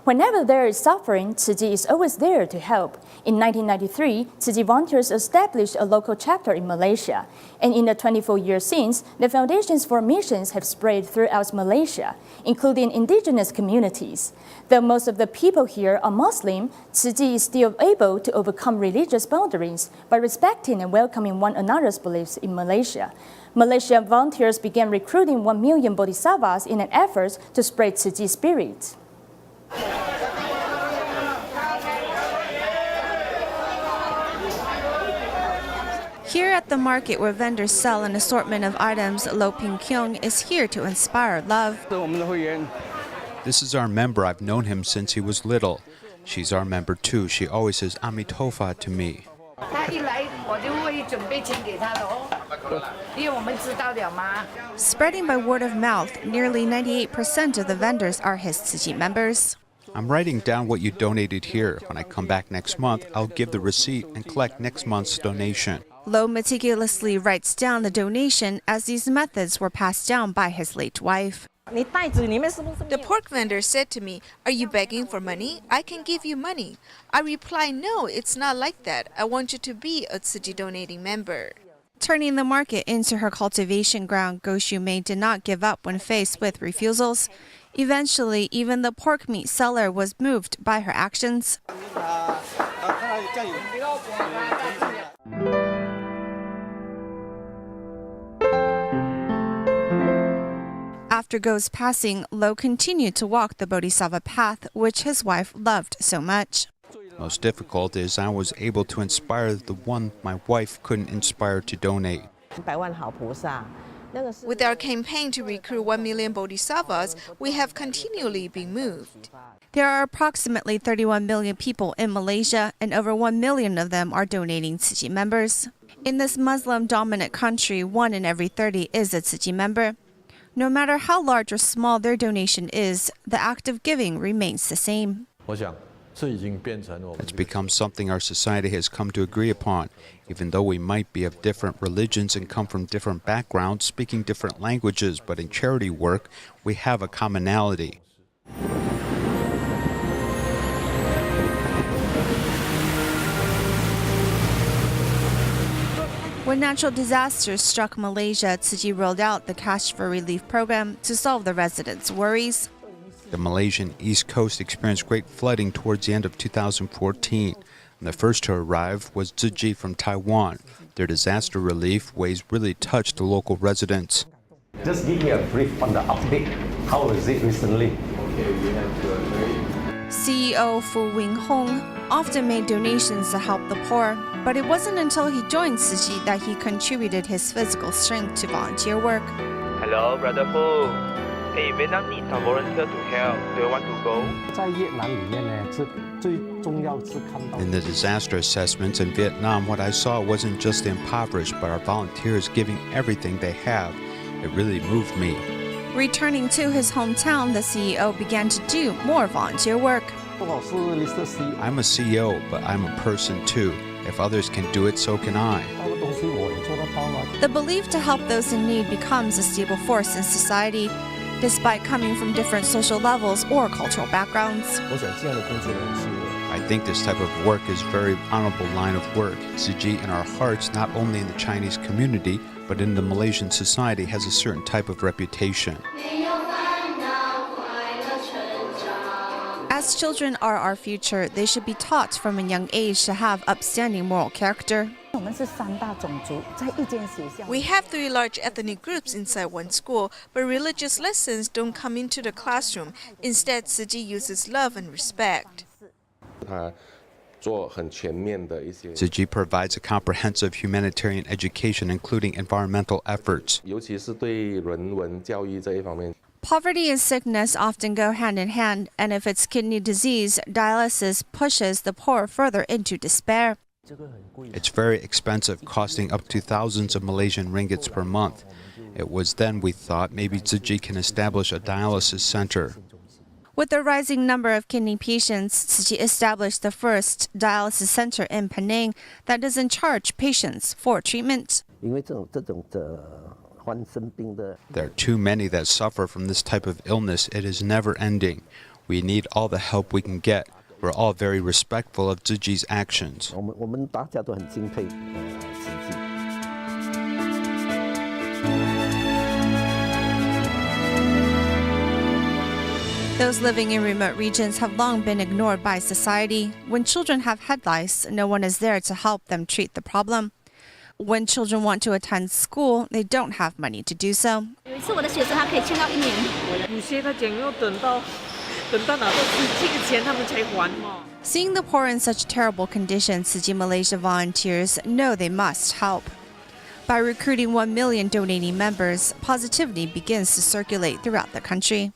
Whenever there is suffering, Tzu Chi is always there to help. In 1993, Tzu Chi volunteers established a local chapter in Malaysia. And in the 24 years since, the foundations for missions have spread throughout Malaysia, including indigenous communities. Though most of the people here are Muslim, Tzu Chi is still able to overcome religious boundaries by respecting and welcoming one another's beliefs in Malaysia. Malaysian volunteers began recruiting 1 million bodhisattvas in an effort to spread Tzu Chi spirit. Here at the market where vendors sell an assortment of items, Lo Ping Kyung is here to inspire love. This is our member. I've known him since he was little. She's our member too. She always says Amitofa to me. Spreading by word of mouth, nearly 98% of the vendors are his Tzu Chi members. I'm writing down what you donated here. When I come back next month, I'll give the receipt and collect next month's donation. Lo meticulously writes down the donation as these methods were passed down by his late wife. The pork vendor said to me, "Are you begging for money? I can give you money." I replied, "No, it's not like that. I want you to be a Tzu Chi donating member." Turning the market into her cultivation ground, Go Shu Mei did not give up when faced with refusals. Eventually, even the pork meat seller was moved by her actions. After Go's passing, Lo continued to walk the bodhisattva path, which his wife loved so much. Most difficult is I was able to inspire the one my wife couldn't inspire to donate. With our campaign to recruit 1 million bodhisattvas, we have continually been moved. There are approximately 31 million people in Malaysia, and over 1 million of them are donating Tzu Chi members. In this Muslim-dominant country, 1 in every 30 is a Tzu Chi member. No matter how large or small their donation is, the act of giving remains the same. It's become something our society has come to agree upon. Even though we might be of different religions and come from different backgrounds, speaking different languages, but in charity work, we have a commonality. When natural disasters struck Malaysia, Tzu Chi rolled out the Cash for Relief program to solve the residents' worries. The Malaysian East Coast experienced great flooding towards the end of 2014. And the first to arrive was Tzu Chi from Taiwan. Their disaster relief ways really touched the local residents. Just give me a brief on the update. How is it recently? CEO Fu Wing Hong often made donations to help the poor, but it wasn't until he joined Tzu Chi that he contributed his physical strength to volunteer work. Hello, Brother Fu. Hey, Vietnam needs some volunteer to help. Do you want to go? In the disaster assessments in Vietnam, what I saw wasn't just the impoverished, but our volunteers giving everything they have. It really moved me. Returning to his hometown, the CEO began to do more volunteer work. I'm a CEO, but I'm a person too. If others can do it, so can I. The belief to help those in need becomes a stable force in society, despite coming from different social levels or cultural backgrounds. I think this type of work is a very honorable line of work. Tzu Chi in our hearts, not only in the Chinese community, but in the Malaysian society, has a certain type of reputation. As children are our future, they should be taught from a young age to have upstanding moral character. We have 3 large ethnic groups inside one school, but religious lessons don't come into the classroom. Instead, Tzu Chi uses love and respect. Tzu Chi provides a comprehensive humanitarian education, including environmental efforts. Poverty and sickness often go hand in hand, and if it's kidney disease, dialysis pushes the poor further into despair. It's very expensive, costing up to thousands of Malaysian ringgits per month. It was then we thought maybe Tzu Chi can establish a dialysis center. With the rising number of kidney patients, Tzu Chi established the first dialysis center in Penang that doesn't charge patients for treatment. There are too many that suffer from this type of illness. It is never ending. We need all the help we can get. We're all very respectful of Tzu Chi's actions. 我们大家都很敬佩慈济。 Those living in remote regions have long been ignored by society. When children have head lice, no one is there to help them treat the problem. When children want to attend school, they don't have money to do so. 有一次我的学生他可以签到1年。有些他讲要等到拿到自己的钱他们才还嘛。 Seeing the poor in such terrible conditions, Tzu Chi Malaysia volunteers know they must help. By recruiting 1 million donating members, positivity begins to circulate throughout the country.